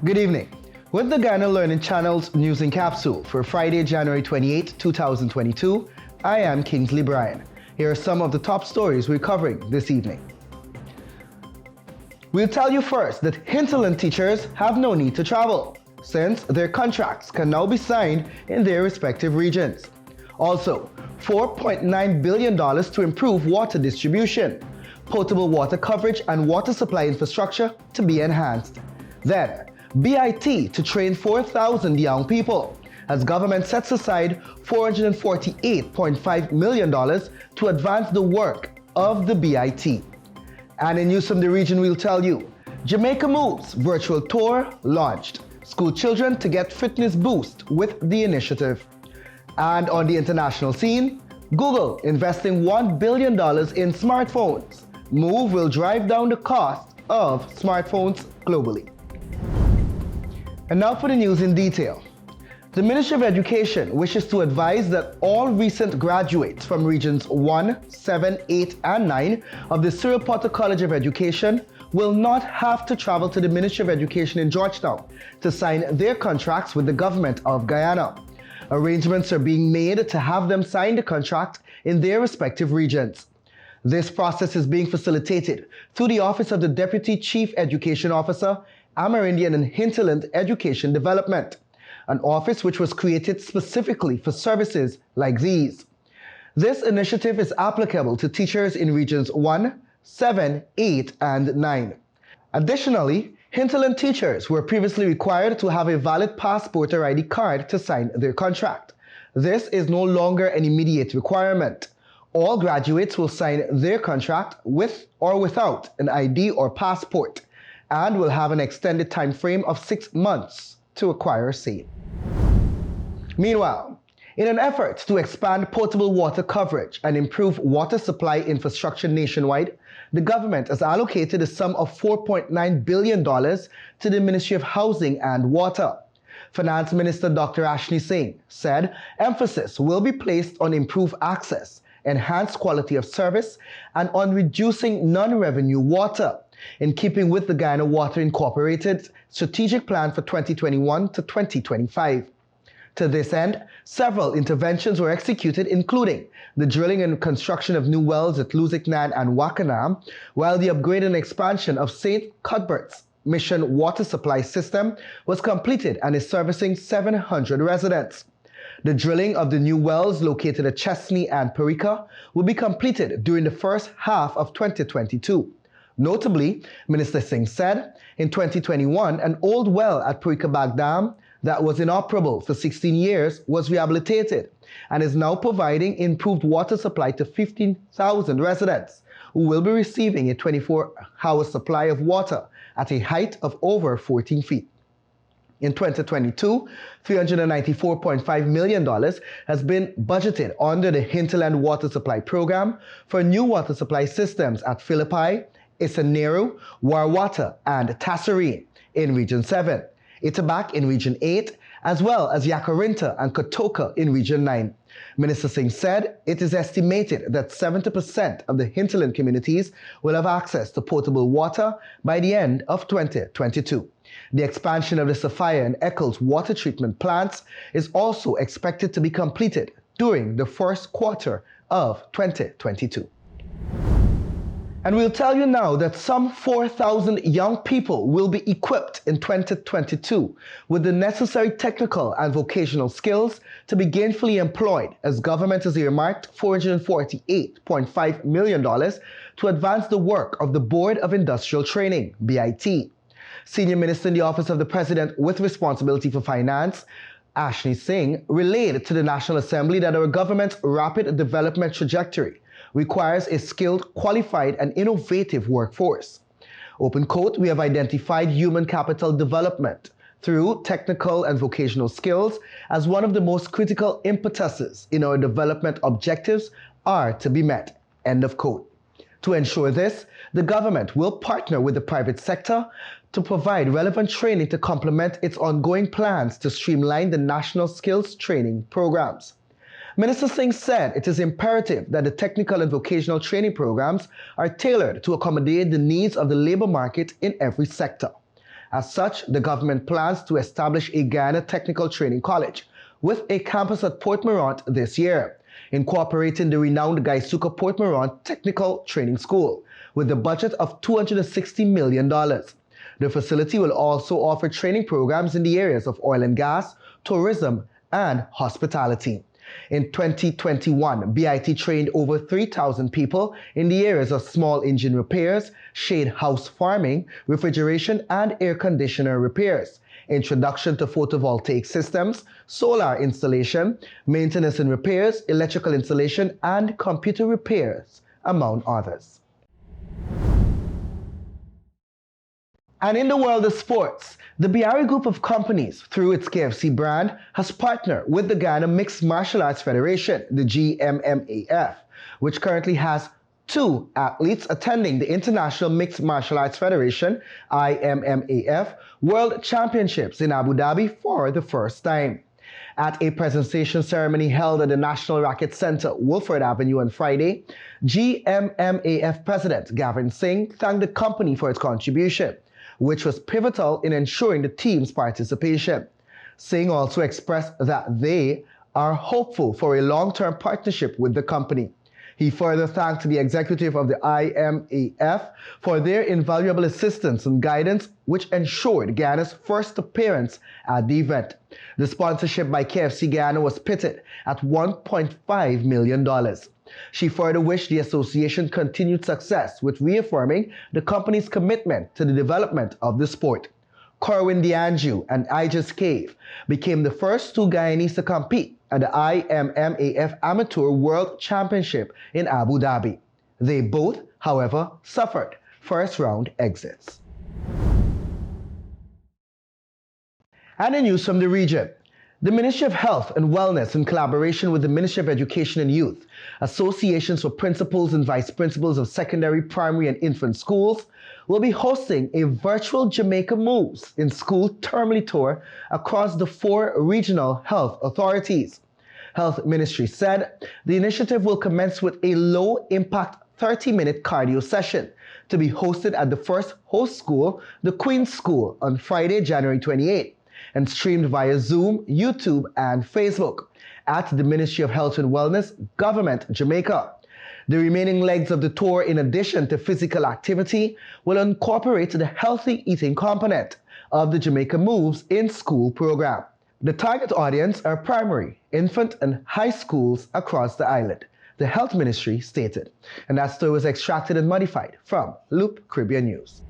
Good evening. With the Ghana Learning Channel's News in Capsule for Friday, January 28, 2022, I am Kingsley Bryan. Here are some of the top stories we're covering this evening. We'll tell you first that hinterland teachers have no need to travel, since their contracts can now be signed in their respective regions. Also, $4.9 billion to improve water distribution, potable water coverage and water supply infrastructure to be enhanced. Then, BIT to train 4,000 young people, as government sets aside $448.5 million to advance the work of the BIT. And in news from the region, we'll tell you, Jamaica Moves virtual tour launched. School children to get fitness boost with the initiative. And on the international scene, Google investing $1 billion in smartphones. Move will drive down the cost of smartphones globally. And now for the news in detail. The Ministry of Education wishes to advise that all recent graduates from Regions 1, 7, 8, and 9 of the Cyril Potter College of Education will not have to travel to the Ministry of Education in Georgetown to sign their contracts with the government of Guyana. Arrangements are being made to have them sign the contract in their respective regions. This process is being facilitated through the Office of the Deputy Chief Education Officer, Amerindian and Hinterland Education Development, an office which was created specifically for services like these. This initiative is applicable to teachers in Regions 1, 7, 8, and 9. Additionally, hinterland teachers were previously required to have a valid passport or ID card to sign their contract. This is no longer an immediate requirement. All graduates will sign their contract with or without an ID or passport, and will have an extended time frame of 6 months to acquire same. Meanwhile, in an effort to expand potable water coverage and improve water supply infrastructure nationwide, the government has allocated a sum of $4.9 billion to the Ministry of Housing and Water. Finance Minister Dr. Ashley Singh said emphasis will be placed on improved access, enhanced quality of service, and on reducing non-revenue water, in keeping with the Guyana Water Incorporated strategic plan for 2021 to 2025. To this end, several interventions were executed, including the drilling and construction of new wells at Luziknan and Wakanam, while the upgrade and expansion of St. Cuthbert's Mission water supply system was completed and is servicing 700 residents. The drilling of the new wells located at Chesney and Parika will be completed during the first half of 2022. Notably, Minister Singh said, in 2021, an old well at Parika Dam that was inoperable for 16 years was rehabilitated and is now providing improved water supply to 15,000 residents who will be receiving a 24-hour supply of water at a height of over 14 feet. In 2022, $394.5 million has been budgeted under the Hinterland Water Supply Program for new water supply systems at Philippi, Isanero, Warwata, and Tasserine in Region 7, Itabak in Region 8, as well as Yakarinta and Kotoka in Region 9. Minister Singh said it is estimated that 70% of the hinterland communities will have access to potable water by the end of 2022. The expansion of the Sophia and Eccles water treatment plants is also expected to be completed during the first quarter of 2022. And we'll tell you now that some 4,000 young people will be equipped in 2022 with the necessary technical and vocational skills to be gainfully employed, as government has earmarked $448.5 million to advance the work of the Board of Industrial Training, BIT. Senior Minister in the Office of the President with responsibility for finance, Ashley Singh, relayed to the National Assembly that our government's rapid development trajectory requires a skilled, qualified, and innovative workforce. Open quote, we have identified human capital development through technical and vocational skills as one of the most critical impetuses in our development objectives are to be met, end of quote. To ensure this, the government will partner with the private sector to provide relevant training to complement its ongoing plans to streamline the national skills training programs. Minister Singh said it is imperative that the technical and vocational training programs are tailored to accommodate the needs of the labor market in every sector. As such, the government plans to establish a Ghana Technical Training College with a campus at Port Morant this year, incorporating the renowned Gaisuka Port Morant Technical Training School with a budget of $260 million. The facility will also offer training programs in the areas of oil and gas, tourism, and hospitality. In 2021, BIT trained over 3,000 people in the areas of small engine repairs, shade house farming, refrigeration and air conditioner repairs, introduction to photovoltaic systems, solar installation, maintenance and repairs, electrical installation, and computer repairs, among others. And in the world of sports, the Biari Group of companies, through its KFC brand, has partnered with the Ghana Mixed Martial Arts Federation, the GMMAF, which currently has 2 athletes attending the International Mixed Martial Arts Federation, IMMAF, World Championships in Abu Dhabi for the first time. At a presentation ceremony held at the National Racquet Center, Wilford Avenue on Friday, GMMAF President Gavin Singh thanked the company for its contribution, which was pivotal in ensuring the team's participation. Singh also expressed that they are hopeful for a long-term partnership with the company. He further thanked the executive of the IMAF for their invaluable assistance and guidance, which ensured Ghana's first appearance at the event. The sponsorship by KFC Ghana was pitted at $1.5 million. She further wished the association continued success with reaffirming the company's commitment to the development of the sport. Corwin Dianju and Ijaz Cave became the first 2 Guyanese to compete at the IMMAF Amateur World Championship in Abu Dhabi. They both, however, suffered first-round exits. And in news from the region, the Ministry of Health and Wellness, in collaboration with the Ministry of Education and Youth, associations for principals and vice principals of secondary, primary, and infant schools, will be hosting a virtual Jamaica Moves in School termly tour across the 4 regional health authorities. Health Ministry said the initiative will commence with a low-impact 30-minute cardio session to be hosted at the first host school, the Queen's School, on Friday, January 28, and streamed via Zoom, YouTube, and Facebook at the Ministry of Health and Wellness, Government, Jamaica. The remaining legs of the tour, in addition to physical activity, will incorporate the healthy eating component of the Jamaica Moves in School program. The target audience are primary, infant, and high schools across the island, the Health Ministry stated. And that story was extracted and modified from Loop Caribbean News.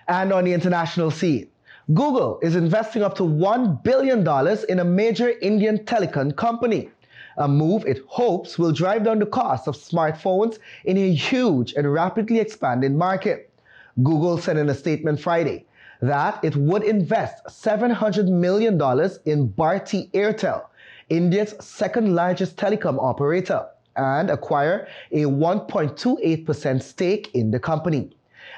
And on the international scene, Google is investing up to $1 billion in a major Indian telecom company, a move it hopes will drive down the cost of smartphones in a huge and rapidly expanding market. Google said in a statement Friday that it would invest $700 million in Bharti Airtel, India's second-largest telecom operator, and acquire a 1.28% stake in the company.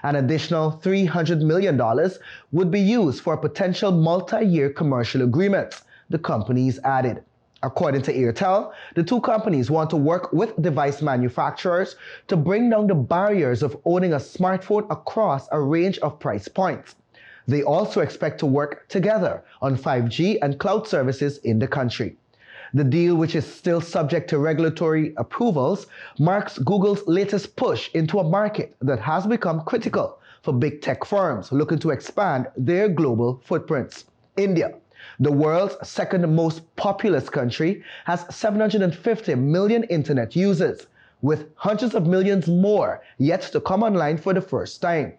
An additional $300 million would be used for potential multi-year commercial agreements, the companies added. According to Airtel, the 2 companies want to work with device manufacturers to bring down the barriers of owning a smartphone across a range of price points. They also expect to work together on 5G and cloud services in the country. The deal, which is still subject to regulatory approvals, marks Google's latest push into a market that has become critical for big tech firms looking to expand their global footprints. India, the world's second most populous country, has 750 million internet users, with hundreds of millions more yet to come online for the first time.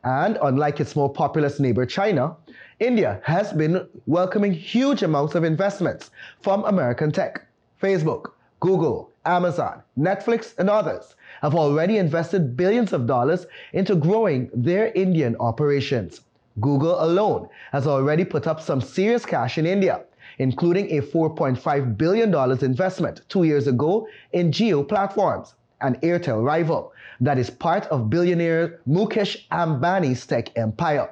And unlike its more populous neighbor China, India has been welcoming huge amounts of investments from American tech. Facebook, Google, Amazon, Netflix, and others have already invested billions of dollars into growing their Indian operations. Google alone has already put up some serious cash in India, including a $4.5 billion investment 2 years ago in Jio Platforms, an Airtel rival that is part of billionaire Mukesh Ambani's tech empire.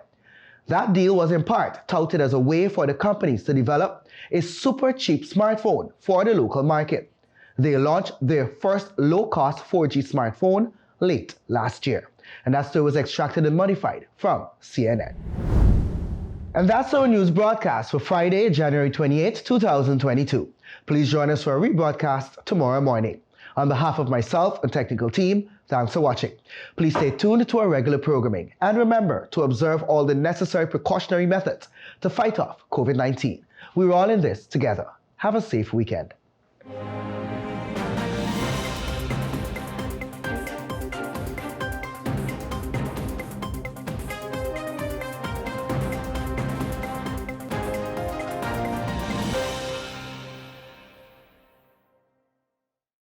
That deal was in part touted as a way for the companies to develop a super cheap smartphone for the local market. They launched their first low-cost 4G smartphone late last year. And that story was extracted and modified from CNN. And that's our news broadcast for Friday, January 28, 2022. Please join us for a rebroadcast tomorrow morning. On behalf of myself and technical team, thanks for watching. Please stay tuned to our regular programming and remember to observe all the necessary precautionary methods to fight off COVID-19. We're all in this together. Have a safe weekend.